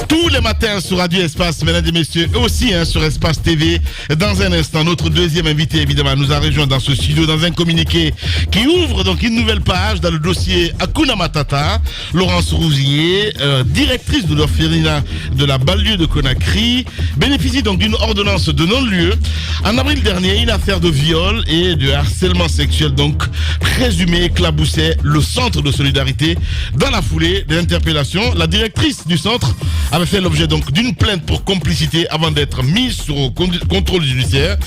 Tous les matins sur Radio Espace, mesdames et messieurs, et aussi sur Espace TV. Dans un instant, notre deuxième invité, évidemment, nous a rejoint dans ce studio, dans un communiqué qui ouvre donc une nouvelle page dans le dossier Hakuna Matata. Laurence Rousier, directrice de l'orphelinat de la banlieue de Conakry, bénéficie donc d'une ordonnance de non-lieu. En avril dernier, une affaire de viol et de harcèlement sexuel donc présumé éclaboussait le centre de solidarité. Dans la foulée des interpellations, la directrice du centre avait fait l'objet donc d'une plainte pour complicité avant d'être mise sous contrôle judiciaire.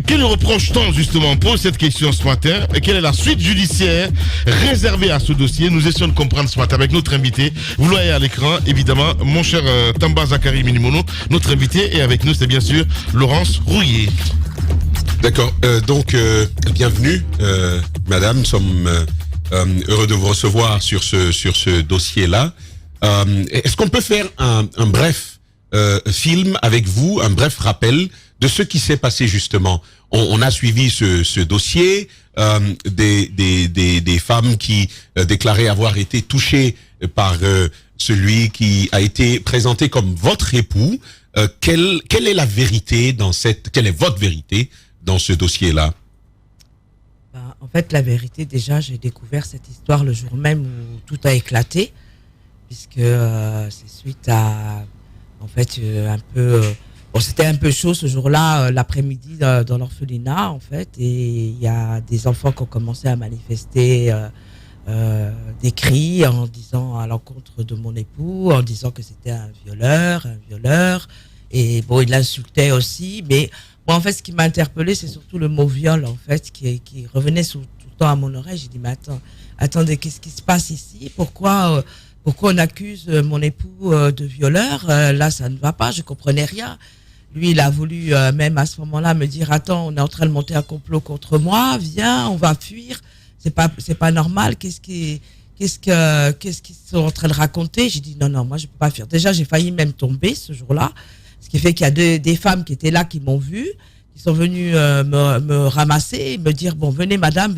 Quel reproche-t-on justement? Pose cette question ce matin. Et quelle est la suite judiciaire réservée à ce dossier? Nous essayons de comprendre ce matin avec notre invité. Vous le voyez à l'écran, évidemment, mon cher Tamba Zakari Minimono. Notre invité est avec nous, c'est bien sûr Laurence Rouillet. D'accord. Bienvenue, madame. Nous sommes heureux de vous recevoir sur ce dossier-là. Est-ce qu'on peut faire un bref film avec vous, un bref rappel de ce qui s'est passé justement? On a suivi ce dossier des femmes qui déclaraient avoir été touchées par celui qui a été présenté comme votre époux. Quelle est la vérité quelle est votre vérité dans ce dossier-là? En fait, la vérité, déjà, j'ai découvert cette histoire le jour même où tout a éclaté, puisque c'est suite à, en fait, c'était un peu chaud ce jour-là, l'après-midi dans l'orphelinat, en fait, et il y a des enfants qui ont commencé à manifester des cris en disant à l'encontre de mon époux, en disant que c'était un violeur, et bon, il l'insultait aussi, mais moi, en fait, ce qui m'a interpellé, c'est surtout le mot viol, en fait, qui revenait tout le temps à mon oreille. J'ai dit, mais attendez, qu'est-ce qui se passe ici? Pourquoi on accuse mon époux de violeur? Là, ça ne va pas, je comprenais rien. Lui, il a voulu, même à ce moment-là, me dire, attends, on est en train de monter un complot contre moi, viens, on va fuir. C'est pas normal, qu'est-ce qu'ils sont en train de raconter? J'ai dit, non, moi, je peux pas fuir. Déjà, j'ai failli même tomber ce jour-là. Ce qui fait qu'il y a des femmes qui étaient là, qui m'ont vu, qui sont venues me ramasser, me dire, bon, venez madame,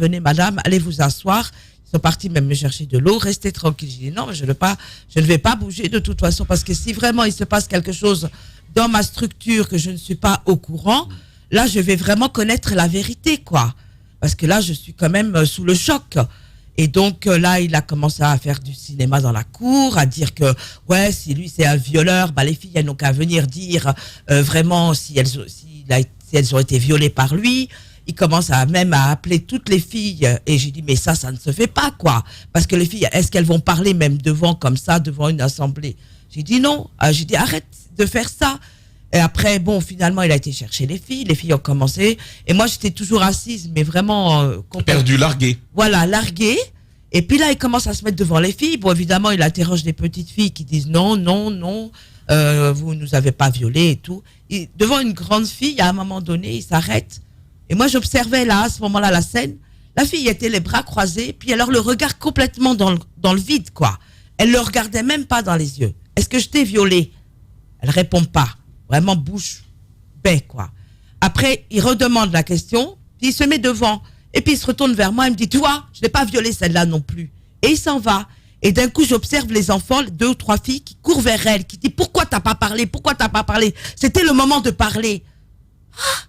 allez vous asseoir. Ils sont partis même me chercher de l'eau, restez tranquille. J'ai dit, non, je ne vais pas bouger de toute façon, parce que si vraiment il se passe quelque chose dans ma structure que je ne suis pas au courant, là, je vais vraiment connaître la vérité, quoi. Parce que là, je suis quand même sous le choc. Et donc là, il a commencé à faire du cinéma dans la cour, à dire que ouais, si lui c'est un violeur, les filles elles n'ont qu'à venir dire vraiment si elles ont été violées par lui. Il commence même à appeler toutes les filles, et j'ai dit mais ça ne se fait pas, quoi, parce que les filles, est-ce qu'elles vont parler même devant une assemblée? J'ai dit non, j'ai dit arrête de faire ça. Et après, bon, finalement, il a été chercher les filles ont commencé, et moi, j'étais toujours assise, mais vraiment... Perdu, largué. Voilà, largué. Et puis là, il commence à se mettre devant les filles. Bon, évidemment, il interroge des petites filles qui disent non, vous nous avez pas violé et tout. Et devant une grande fille, à un moment donné, il s'arrête. Et moi, j'observais là, à ce moment-là, la scène. La fille était les bras croisés, puis alors le regard complètement dans le vide, quoi. Elle le regardait même pas dans les yeux. Est-ce que je t'ai violé? Elle répond pas. Vraiment bouche bée, quoi. Après, il redemande la question, puis il se met devant. Et puis il se retourne vers moi et me dit, toi, je n'ai pas violé celle-là non plus. Et il s'en va. Et d'un coup, j'observe les enfants, 2 ou 3 filles qui courent vers elle, qui disent, pourquoi t'as pas parlé? C'était le moment de parler. Ah,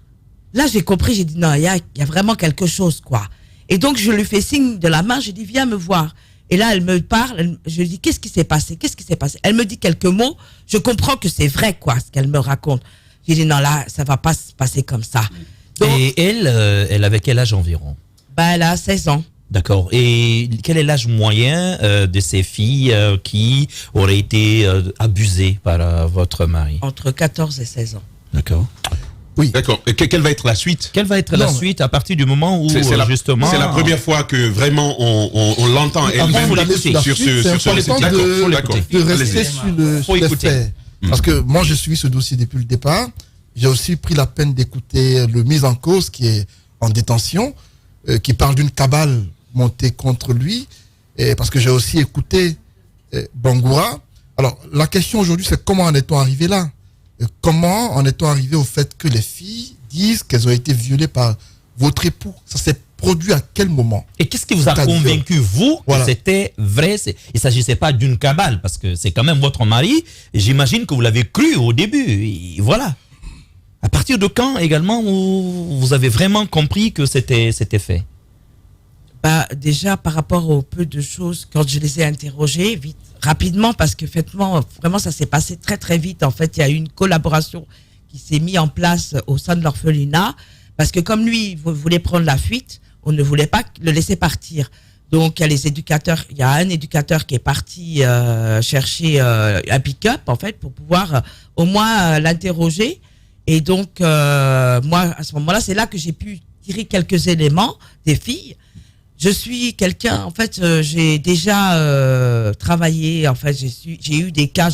là, j'ai compris, j'ai dit, non, il y a vraiment quelque chose, quoi. Et donc, je lui fais signe de la main, je dis, viens me voir. Et là, elle me parle, je lui dis, qu'est-ce qui s'est passé? Elle me dit quelques mots, je comprends que c'est vrai, quoi, ce qu'elle me raconte. J'ai dit, non, là, ça va pas se passer comme ça. Donc, et elle avait quel âge environ? Elle a 16 ans. D'accord. Et quel est l'âge moyen de ces filles qui auraient été abusées par votre mari? Entre 14 et 16 ans. D'accord. Oui. D'accord. Et quelle va être la suite? Quelle va être la suite à partir du moment où justement... C'est la première fois que vraiment on l'entend elle-même sur ce... D'accord. De rester sur les faits. Parce que moi, je suis ce dossier depuis le départ. J'ai aussi pris la peine d'écouter le mis en cause qui est en détention, qui parle d'une cabale montée contre lui, parce que j'ai aussi écouté Bangoura. Alors, la question aujourd'hui, c'est comment en est-on arrivé là? Comment en est-on arrivé au fait que les filles disent qu'elles ont été violées par votre époux? Ça s'est produit à quel moment? Et qu'est-ce qui vous a convaincu, vous, que c'était vrai? Il ne s'agissait pas d'une cabale, parce que c'est quand même votre mari, et j'imagine que vous l'avez cru au début, et voilà. À partir de quand, également, vous avez vraiment compris que c'était fait? Bah, déjà, par rapport au peu de choses, quand je les ai interrogés, rapidement, parce que vraiment, ça s'est passé très, très vite. En fait, il y a eu une collaboration qui s'est mise en place au sein de l'orphelinat, parce que comme lui, il voulait prendre la fuite, on ne voulait pas le laisser partir. Donc, il y a un éducateur qui est parti chercher un pick-up, en fait, pour pouvoir au moins l'interroger. Et donc, moi, à ce moment-là, c'est là que j'ai pu tirer quelques éléments des filles. Je suis quelqu'un, en fait, j'ai déjà travaillé, en fait, j'ai suivi des cas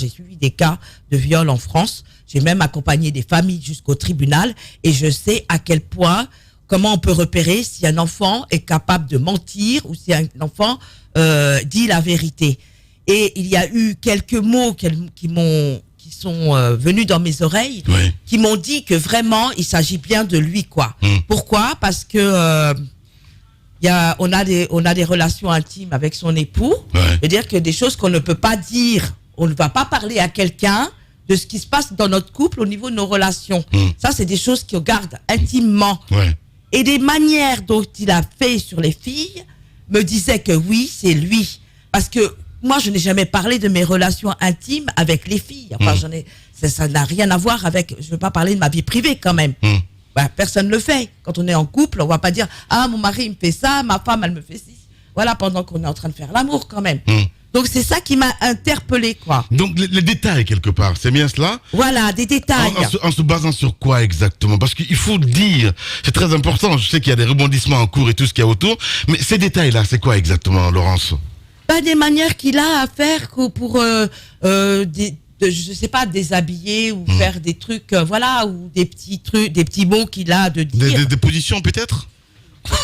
de viol en France. J'ai même accompagné des familles jusqu'au tribunal et je sais à quel point, comment on peut repérer si un enfant est capable de mentir ou si un enfant dit la vérité. Et il y a eu quelques mots qui sont venus dans mes oreilles, qui m'ont dit que vraiment, il s'agit bien de lui, quoi. Pourquoi? Parce que on a des relations intimes avec son époux. C'est-à-dire que des choses qu'on ne peut pas dire, on ne va pas parler à quelqu'un de ce qui se passe dans notre couple au niveau de nos relations. Ça, c'est des choses qu'on garde intimement. Et des manières dont il a fait sur les filles me disaient que oui, c'est lui. Parce que moi, je n'ai jamais parlé de mes relations intimes avec les filles. Enfin, ça n'a rien à voir avec... Je ne veux pas parler de ma vie privée quand même. Bah, personne ne le fait. Quand on est en couple, on ne va pas dire « Ah, mon mari, il me fait ça, ma femme, elle me fait ci. » Voilà, pendant qu'on est en train de faire l'amour quand même. Donc, c'est ça qui m'a interpellée, quoi. Donc, les détails, quelque part, c'est bien cela? Voilà, des détails. En se basant sur quoi exactement? Parce qu'il faut dire, c'est très important, je sais qu'il y a des rebondissements en cours et tout ce qu'il y a autour, mais ces détails-là, c'est quoi exactement, Laurence? Pas des manières qu'il a à faire pour je sais pas, déshabiller ou faire des trucs, voilà, ou des petits trucs, des petits mots qu'il a de dire. Des positions peut-être?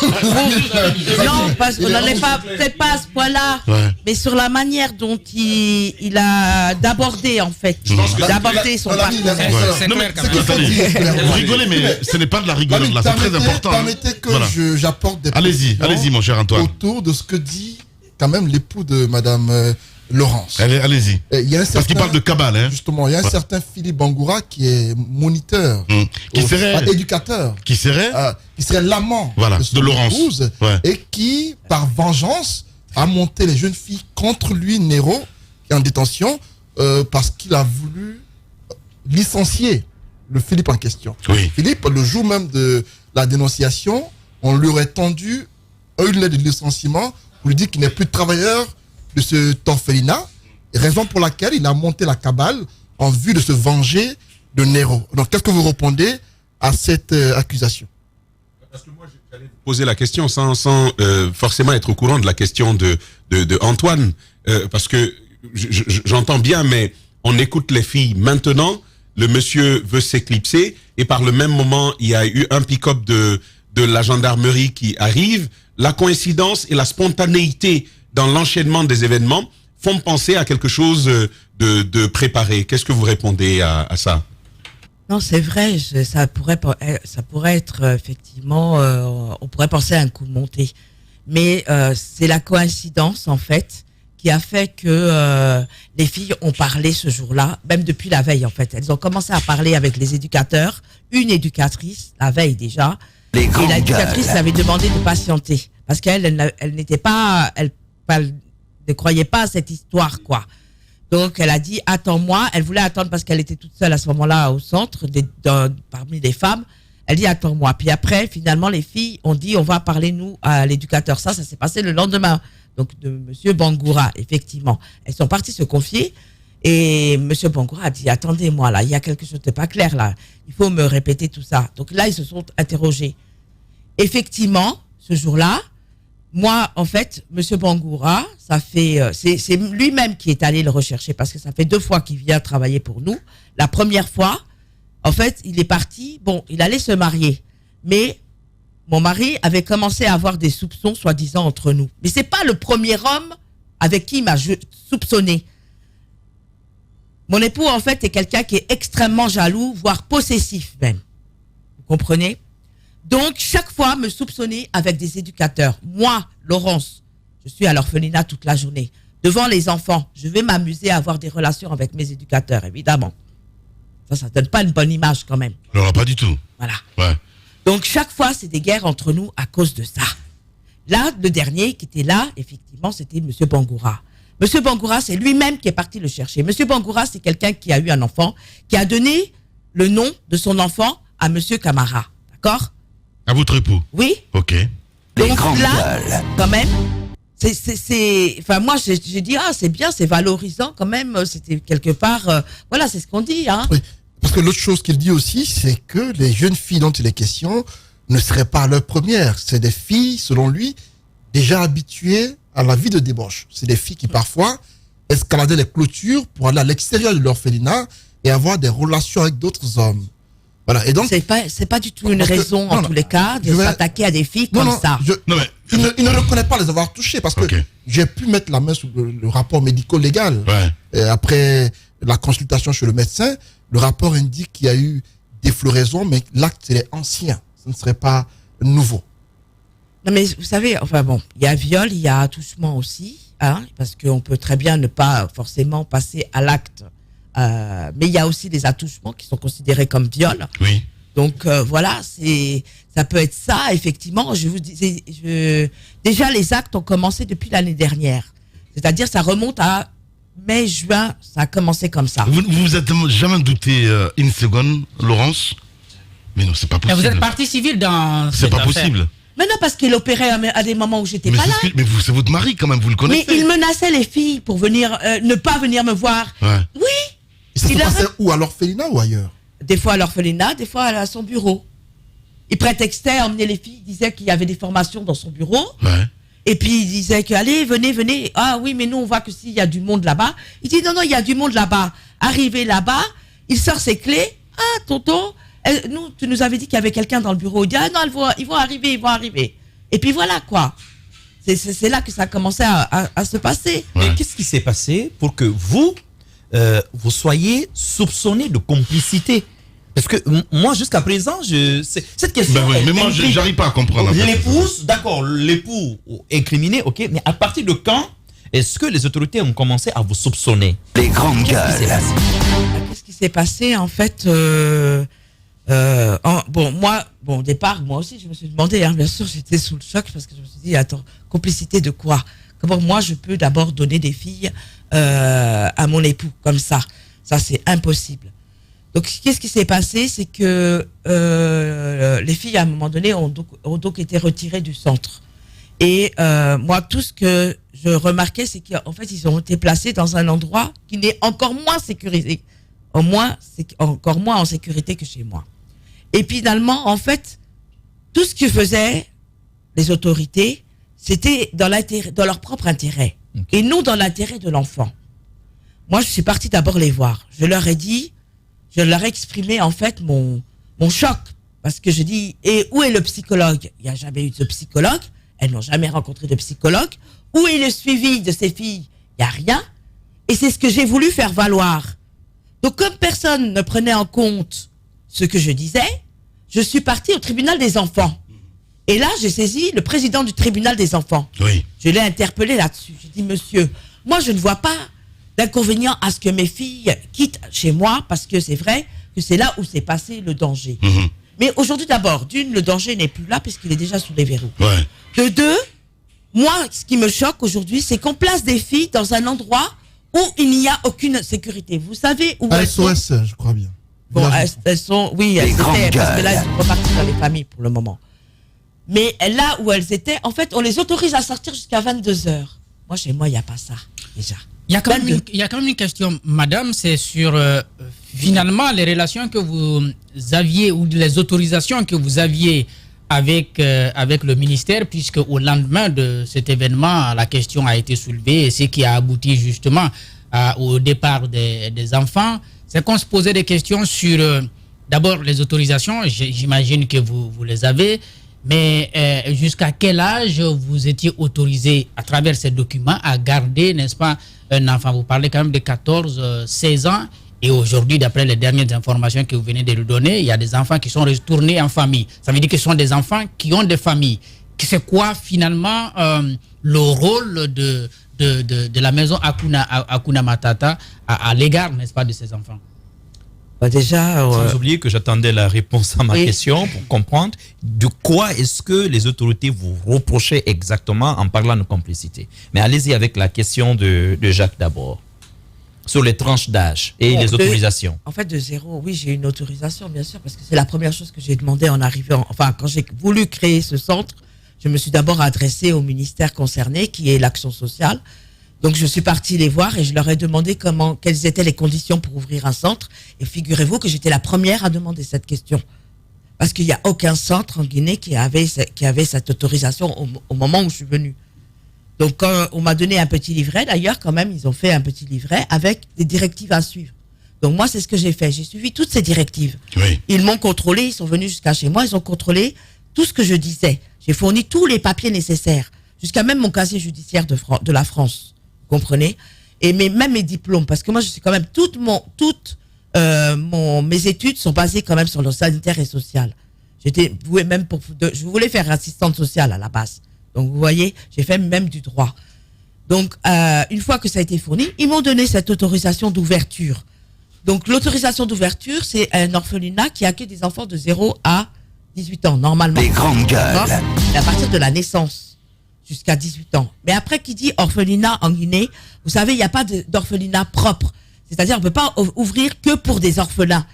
Non, on n'en est pas, peut-être pas à ce point-là, mais sur la manière dont il a d'aborder, en fait, d'aborder son partenaire. Vous rigolez, mais ce n'est pas de la rigolade là, c'est très important. Permettez que j'apporte des Allez-y, mon cher Antoine. Autour de ce que dit quand même l'époux de Madame Laurence. Allez-y. Parce qu'il parle de cabale, hein. Justement, il y a un certain Philippe Bangoura qui est moniteur, éducateur, qui serait l'amant de Laurence, épouse, et qui, par vengeance, a monté les jeunes filles contre lui, Nero, qui est en détention, parce qu'il a voulu licencier le Philippe en question. Philippe, le jour même de la dénonciation, on lui aurait tendu une lettre de licenciement pour lui dire qu'il n'est plus de travailleur de ce orphelinat, raison pour laquelle il a monté la cabale en vue de se venger de Nero. Donc, qu'est-ce que vous répondez à cette accusation? Parce que moi, j'allais poser la question sans forcément être au courant de la question de Antoine, parce que j'entends bien, mais on écoute les filles. Maintenant, le monsieur veut s'éclipser, et par le même moment, il y a eu un pick-up de la gendarmerie qui arrive. La coïncidence et la spontanéité dans l'enchaînement des événements font penser à quelque chose de préparé. Qu'est-ce que vous répondez à ça? Non, c'est vrai, ça pourrait être effectivement, on pourrait penser à un coup monté. Mais c'est la coïncidence, en fait, qui a fait que les filles ont parlé ce jour-là, même depuis la veille, en fait. Elles ont commencé à parler avec les éducateurs, une éducatrice, la veille déjà, et l'éducatrice avait demandé de patienter, parce qu'elle n'était pas... Elle ne croyait pas à cette histoire, quoi. Donc, elle a dit, attends-moi. Elle voulait attendre parce qu'elle était toute seule à ce moment-là au centre, parmi les femmes. Elle dit, attends-moi. Puis après, finalement, les filles ont dit, on va parler, nous, à l'éducateur. Ça s'est passé le lendemain. Donc, de Monsieur Bangoura, effectivement. Elles sont parties se confier. Et Monsieur Bangoura a dit, attendez-moi, là, il y a quelque chose de pas clair, là. Il faut me répéter tout ça. Donc là, ils se sont interrogés. Effectivement, ce jour-là, moi, en fait, Monsieur Bangoura, ça fait, c'est lui-même qui est allé le rechercher parce que ça fait 2 fois qu'il vient travailler pour nous. La première fois, en fait, il est parti. Bon, il allait se marier, mais mon mari avait commencé à avoir des soupçons, soi-disant, entre nous. Mais c'est pas le premier homme avec qui il m'a soupçonné. Mon époux, en fait, est quelqu'un qui est extrêmement jaloux, voire possessif même. Vous comprenez? Donc, chaque fois, me soupçonner avec des éducateurs. Moi, Laurence, je suis à l'orphelinat toute la journée. Devant les enfants, je vais m'amuser à avoir des relations avec mes éducateurs, évidemment. Ça donne pas une bonne image quand même. Non, pas du tout. Voilà. Ouais. Donc, chaque fois, c'est des guerres entre nous à cause de ça. Là, le dernier qui était là, effectivement, c'était M. Bangoura. M. Bangoura, c'est lui-même qui est parti le chercher. M. Bangoura, c'est quelqu'un qui a eu un enfant, qui a donné le nom de son enfant à M. Camara. D'accord? À votre époux? Oui. Ok. Donc là, quand même, enfin, moi, j'ai dit, c'est bien, c'est valorisant quand même. C'était quelque part, voilà, c'est ce qu'on dit, hein. Oui. Parce que l'autre chose qu'il dit aussi, c'est que les jeunes filles dont il est question ne seraient pas leurs premières. C'est des filles, selon lui, déjà habituées à la vie de débauche. C'est des filles qui, parfois, escaladaient les clôtures pour aller à l'extérieur de l'orphelinat et avoir des relations avec d'autres hommes. Voilà. Et donc, c'est pas du tout une raison, en tous les cas, de s'attaquer à des filles comme ça. Il ne reconnaît pas les avoir touchées parce que j'ai pu mettre la main sur le rapport médico-légal. Ouais. Et après la consultation chez le médecin, le rapport indique qu'il y a eu des floraisons, mais l'acte est ancien. Ce ne serait pas nouveau. Non, mais vous savez, enfin bon, il y a viol, il y a attouchement aussi, hein, parce qu'on peut très bien ne pas forcément passer à l'acte. Mais il y a aussi des attouchements qui sont considérés comme viol. Oui. Donc voilà, ça peut être ça, effectivement. Je vous dis, déjà les actes ont commencé depuis l'année dernière. C'est-à-dire, ça remonte à mai, juin, ça a commencé comme ça. Vous vous êtes jamais douté une seconde, Laurence? Mais non, c'est pas possible. Mais vous êtes partie civile dans cette C'est pas affaire. possible. Mais non, parce qu'il opérait à des moments où j'étais pas là. Mais c'est votre mari quand même, vous le connaissez. Mais il menaçait les filles pour venir, ne pas venir me voir. Ouais. Oui. Et ça se passait où? À l'orphelinat ou ailleurs? Des fois à l'orphelinat, des fois à son bureau. Il prétextait à emmener les filles, il disait qu'il y avait des formations dans son bureau. Ouais. Et puis il disait que, allez, venez. Ah oui, mais nous on voit que s'il y a du monde là-bas. Il dit non, il y a du monde là-bas. Arrivé là-bas, il sort ses clés. Ah, tonton, tu nous avais dit qu'il y avait quelqu'un dans le bureau. Il dit, ah non, ils vont arriver. Et puis voilà quoi. C'est là que ça a commencé à se passer. Ouais. Mais qu'est-ce qui s'est passé pour que vous soyez soupçonné de complicité? Parce que moi, jusqu'à présent, cette question... Ben oui, mais moi, j'arrive pas à comprendre. L'épouse, d'accord, l'époux incriminé, ok, mais à partir de quand est-ce que les autorités ont commencé à vous soupçonner? Les grandes gueules. Qu'est-ce qui s'est passé, en fait au départ, moi aussi, je me suis demandé, hein, bien sûr, j'étais sous le choc parce que je me suis dit, attends, complicité de quoi? Comment moi, je peux d'abord donner des filles à mon époux, comme ça? Ça, c'est impossible. Donc, qu'est-ce qui s'est passé? C'est que les filles, à un moment donné, ont donc été retirées du centre. Et moi, tout ce que je remarquais, c'est qu'en fait, ils ont été placés dans un endroit qui n'est encore moins sécurisé. Encore moins en sécurité que chez moi. Et finalement, en fait, tout ce que faisaient les autorités, c'était dans leur propre intérêt. Okay. Et non dans l'intérêt de l'enfant. Moi, je suis partie d'abord les voir. Je leur ai exprimé en fait mon choc. Parce que je dis, et où est le psychologue? Il n'y a jamais eu de psychologue. Elles n'ont jamais rencontré de psychologue. Où est le suivi de ces filles? Il n'y a rien. Et c'est ce que j'ai voulu faire valoir. Donc, comme personne ne prenait en compte ce que je disais, je suis partie au tribunal des enfants. Et là, j'ai saisi le président du tribunal des enfants. Oui. Je l'ai interpellé là-dessus. J'ai dit, monsieur, moi, je ne vois pas d'inconvénient à ce que mes filles quittent chez moi, parce que c'est vrai que c'est là où s'est passé le danger. Mmh. Mais aujourd'hui, d'abord, le danger n'est plus là, puisqu'il est déjà sous les verrous. Ouais. De deux, moi, ce qui me choque aujourd'hui, c'est qu'on place des filles dans un endroit où il n'y a aucune sécurité. Vous savez où elles sont? SOS, je crois bien. Bon, elles sont, oui, elles étaient, parce que là, elles sont reparties dans les familles pour le moment. Mais là où elles étaient, en fait, on les autorise à sortir jusqu'à 22h. Moi, chez moi, il n'y a pas ça, déjà. Il y a quand même une question, madame, c'est sur finalement les relations que vous aviez ou les autorisations que vous aviez avec le ministère, puisque au lendemain de cet événement, la question a été soulevée et ce qui a abouti justement au départ des enfants, c'est qu'on se posait des questions sur d'abord les autorisations, j'imagine que vous les avez, mais jusqu'à quel âge vous étiez autorisé à travers ces documents à garder, n'est-ce pas, un enfant? Vous parlez quand même de 14, 16 ans Et aujourd'hui, d'après les dernières informations que vous venez de nous donner, il y a des enfants qui sont retournés en famille. Ça veut dire que ce sont des enfants qui ont des familles. C'est quoi finalement le rôle de la maison Hakuna Matata à l'égard, n'est-ce pas, de ces enfants? Déjà, sans oublier que j'attendais la réponse à ma question pour comprendre de quoi est-ce que les autorités vous reprochaient exactement en parlant de complicité. Mais allez-y avec la question de Jacques d'abord. Sur les tranches d'âge et les autorisations. En fait, de 0, oui, j'ai une autorisation, bien sûr, parce que c'est la première chose que j'ai demandé en arrivant. Enfin, quand j'ai voulu créer ce centre, je me suis d'abord adressée au ministère concerné, qui est l'action sociale. Donc, je suis partie les voir et je leur ai demandé quelles étaient les conditions pour ouvrir un centre. Et figurez-vous que j'étais la première à demander cette question. Parce qu'il n'y a aucun centre en Guinée qui avait cette autorisation au moment où je suis venue. Donc, quand on m'a donné un petit livret, d'ailleurs, quand même, ils ont fait un petit livret avec des directives à suivre. Donc, moi, c'est ce que j'ai fait. J'ai suivi toutes ces directives. Oui. Ils m'ont contrôlé, ils sont venus jusqu'à chez moi, ils ont contrôlé tout ce que je disais. J'ai fourni tous les papiers nécessaires, jusqu'à même mon casier judiciaire de la France. Vous comprenez? Et même mes diplômes, parce que moi, je suis quand même, mes études sont basées quand même sur le sanitaire et social. J'étais vouée même je voulais faire assistante sociale à la base. Donc, vous voyez, j'ai fait même du droit. Donc, une fois que ça a été fourni, ils m'ont donné cette autorisation d'ouverture. Donc, l'autorisation d'ouverture, c'est un orphelinat qui accueille des enfants de 0 à 18 ans, normalement. Des grandes gueules. Et à partir de la naissance, jusqu'à 18 ans. Mais après, qui dit orphelinat en Guinée, vous savez, il n'y a pas d'orphelinat propre. C'est-à-dire, on ne peut pas ouvrir que pour des orphelins.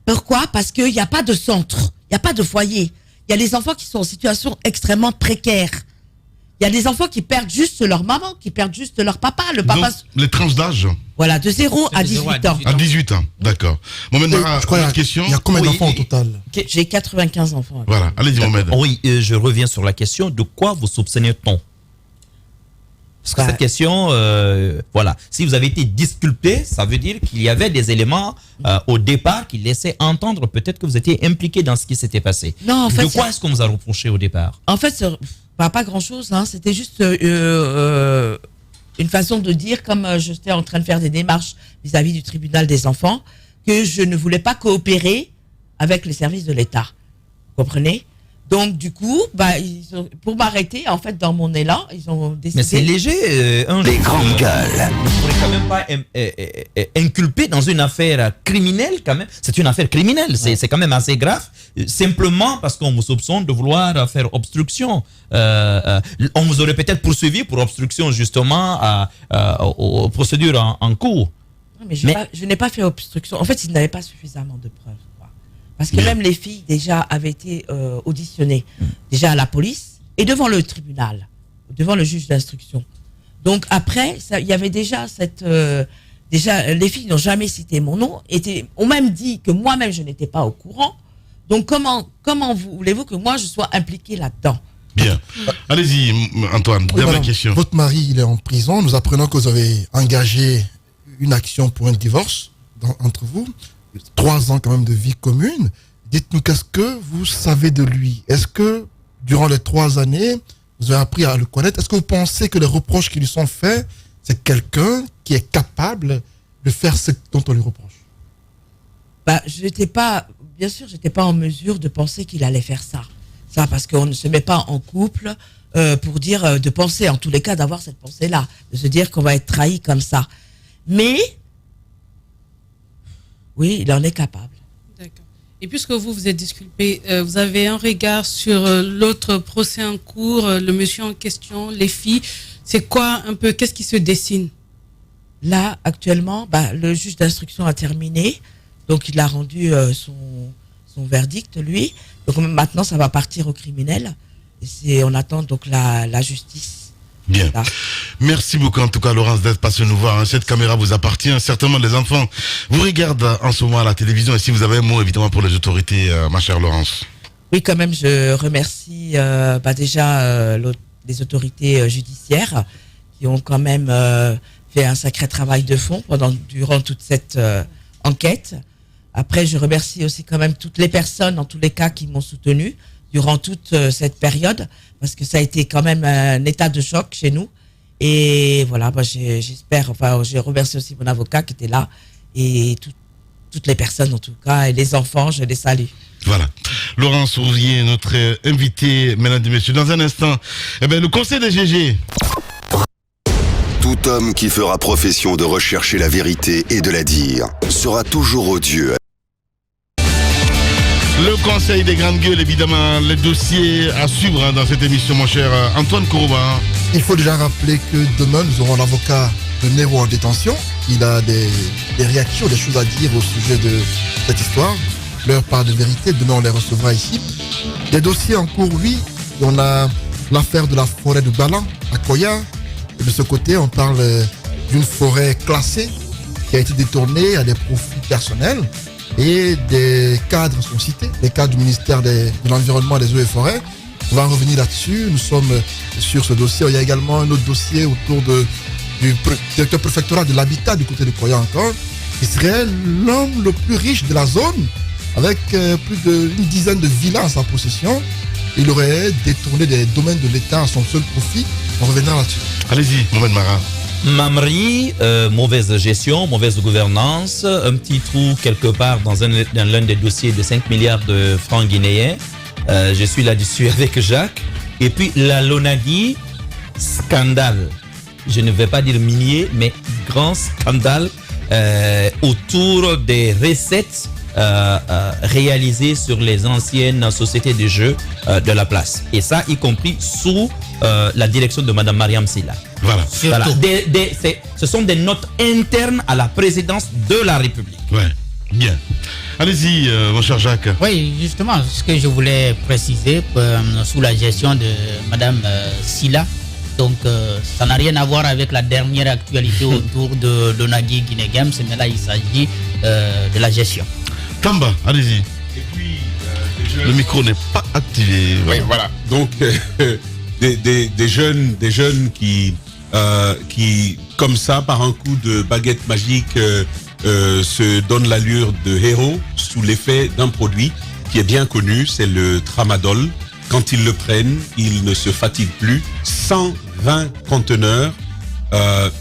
Pourquoi? Parce qu'il n'y a pas de centre, il n'y a pas de foyer. Il y a des enfants qui sont en situation extrêmement précaire. Il y a des enfants qui perdent juste leur maman, qui perdent juste leur papa. Le papa. Donc, les tranches d'âge? Voilà, de 0 à 18 ans. À 18 ans, d'accord. Mohamed Mara, une question? Il y a combien d'enfants au total? J'ai 95 enfants. Voilà, allez-y Mohamed. Oui, je reviens sur la question. De quoi vous soupçonnez-t-on? Parce que cette question, voilà. Si vous avez été disculpé, ça veut dire qu'il y avait des éléments au départ qui laissaient entendre peut-être que vous étiez impliqué dans ce qui s'était passé. Non, en fait, de quoi est-ce qu'on vous a reproché au départ? En fait, pas grand-chose. Hein. C'était juste une façon de dire, comme j'étais en train de faire des démarches vis-à-vis du tribunal des enfants, que je ne voulais pas coopérer avec les services de l'État. Vous comprenez? Donc, du coup, pour m'arrêter, en fait, dans mon élan, ils ont décidé... Mais c'est léger. Des grandes gueules. Vous ne pourrez quand même pas inculper dans une affaire criminelle, quand même. C'est une affaire criminelle. Ouais. C'est quand même assez grave. Simplement parce qu'on vous soupçonne de vouloir faire obstruction. On vous aurait peut-être poursuivi pour obstruction, justement, aux procédures en cours. Non, mais je n'ai pas fait obstruction. En fait, ils n'avaient pas suffisamment de preuves. Parce que même les filles déjà avaient été auditionnées déjà à la police et devant le tribunal, devant le juge d'instruction. Donc après, il y avait déjà déjà les filles n'ont jamais cité mon nom, ont même dit que moi-même je n'étais pas au courant. Donc comment voulez-vous que moi je sois impliqué là-dedans? Bien. Allez-y Antoine, dernière question. Votre mari il est en prison. Nous apprenons que vous avez engagé une action pour un divorce entre vous. 3 ans quand même de vie commune. Dites-nous, qu'est-ce que vous savez de lui? Est-ce que durant les 3 années, vous avez appris à le connaître? Est-ce que vous pensez que les reproches qui lui sont faits, c'est quelqu'un qui est capable de faire ce dont on lui reproche? Bien sûr, j'étais pas en mesure de penser qu'il allait faire ça. Ça, parce qu'on ne se met pas en couple pour dire, de penser, en tous les cas, d'avoir cette pensée-là, de se dire qu'on va être trahi comme ça. Mais oui, il en est capable. D'accord. Et puisque vous êtes disculpé, vous avez un regard sur l'autre procès en cours, le monsieur en question, les filles. C'est quoi un peu, qu'est-ce qui se dessine? Là, actuellement, le juge d'instruction a terminé. Donc, il a rendu son verdict, lui. Donc, maintenant, ça va partir au criminel. Et on attend donc la justice. Bien. Là. Merci beaucoup en tout cas Laurence d'être passé nous voir. Cette caméra vous appartient. Certainement les enfants vous regardent en ce moment à la télévision. Et si vous avez un mot évidemment pour les autorités, ma chère Laurence. Oui, quand même, je remercie déjà les autorités judiciaires qui ont quand même fait un sacré travail de fond durant toute cette enquête. Après, je remercie aussi quand même toutes les personnes, en tous les cas, qui m'ont soutenu durant toute cette période, parce que ça a été quand même un état de choc chez nous. Et voilà, j'espère, je remercie aussi mon avocat qui était là, et toutes les personnes en tout cas, et les enfants, je les salue. Voilà. Laurence Rouvier, notre invité, mesdames et messieurs. Dans un instant, le conseil des GG. Tout homme qui fera profession de rechercher la vérité et de la dire sera toujours odieux. Le conseil des grandes gueules, évidemment, les dossiers à suivre dans cette émission, mon cher Antoine Kourouba. Il faut déjà rappeler que demain, nous aurons l'avocat de Nero en détention. Il a des réactions, des choses à dire au sujet de cette histoire. Leur part de vérité, demain on les recevra ici. Des dossiers en cours, oui. On a l'affaire de la forêt de Balan à Koya. Et de ce côté, on parle d'une forêt classée qui a été détournée à des profits personnels. Et des cadres sont cités, les cadres du ministère de l'Environnement, des Eaux et Forêts. On va revenir là-dessus. Nous sommes sur ce dossier. Il y a également un autre dossier autour du directeur préfectoral de l'habitat du côté de Koya encore, qui serait l'homme le plus riche de la zone, avec plus d'une dizaine de villas en sa possession. Il aurait détourné des domaines de l'État à son seul profit. On reviendra là-dessus. Allez-y, Mohamed Mara. Mamri, mauvaise gestion, mauvaise gouvernance, un petit trou quelque part dans l'un des dossiers de 5 milliards de francs guinéens. Je suis là-dessus avec Jacques. Et puis la Lonagui, scandale. Je ne vais pas dire minier, mais grand scandale autour des recettes réalisées sur les anciennes sociétés de jeux de la place. Et ça, y compris sous la direction de Madame Mariam Silla. Voilà. Ce sont des notes internes à la présidence de la République. Ouais, bien. Allez-y, mon cher Jacques. Oui, justement, ce que je voulais préciser, sous la gestion de Madame Silla. Donc, ça n'a rien à voir avec la dernière actualité autour de l'Onagui Guinée Games, mais là, il s'agit de la gestion. Tamba, allez-y. Et puis, le micro n'est pas activé. Oui, voilà. Donc, des jeunes qui, comme ça, par un coup de baguette magique, se donnent l'allure de héros sous l'effet d'un produit qui est bien connu, c'est le tramadol. Quand ils le prennent, ils ne se fatiguent plus. 120 conteneurs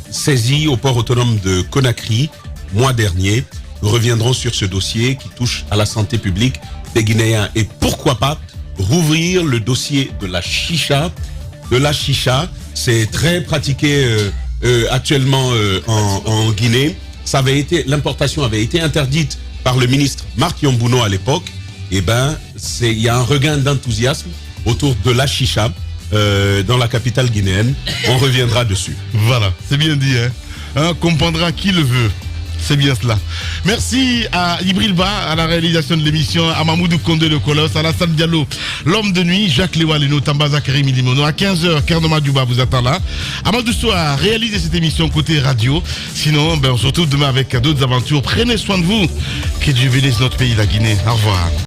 saisis au port autonome de Conakry mois dernier. Nous reviendrons sur ce dossier qui touche à la santé publique des Guinéens. Et pourquoi pas rouvrir le dossier de la chicha. De la chicha, c'est très pratiqué actuellement en Guinée. L'importation avait été interdite par le ministre Marc Yombouno à l'époque. Et il y a un regain d'enthousiasme autour de la chicha dans la capitale guinéenne. On reviendra dessus. Voilà, c'est bien dit. Comprendra qui le veut. C'est bien cela. Merci à Ibril Ba, à la réalisation de l'émission, à Mamoudou Kondé le Colosse, à Alassane Diallo, l'homme de nuit, Jacques Lewaleno, Tamba Zakari Milimono. À 15h, Kernoma Duba vous attend là. Amadou Sow a réalisé cette émission côté radio. Sinon, on se retrouve demain avec d'autres aventures. Prenez soin de vous. Que Dieu bénisse notre pays, la Guinée. Au revoir.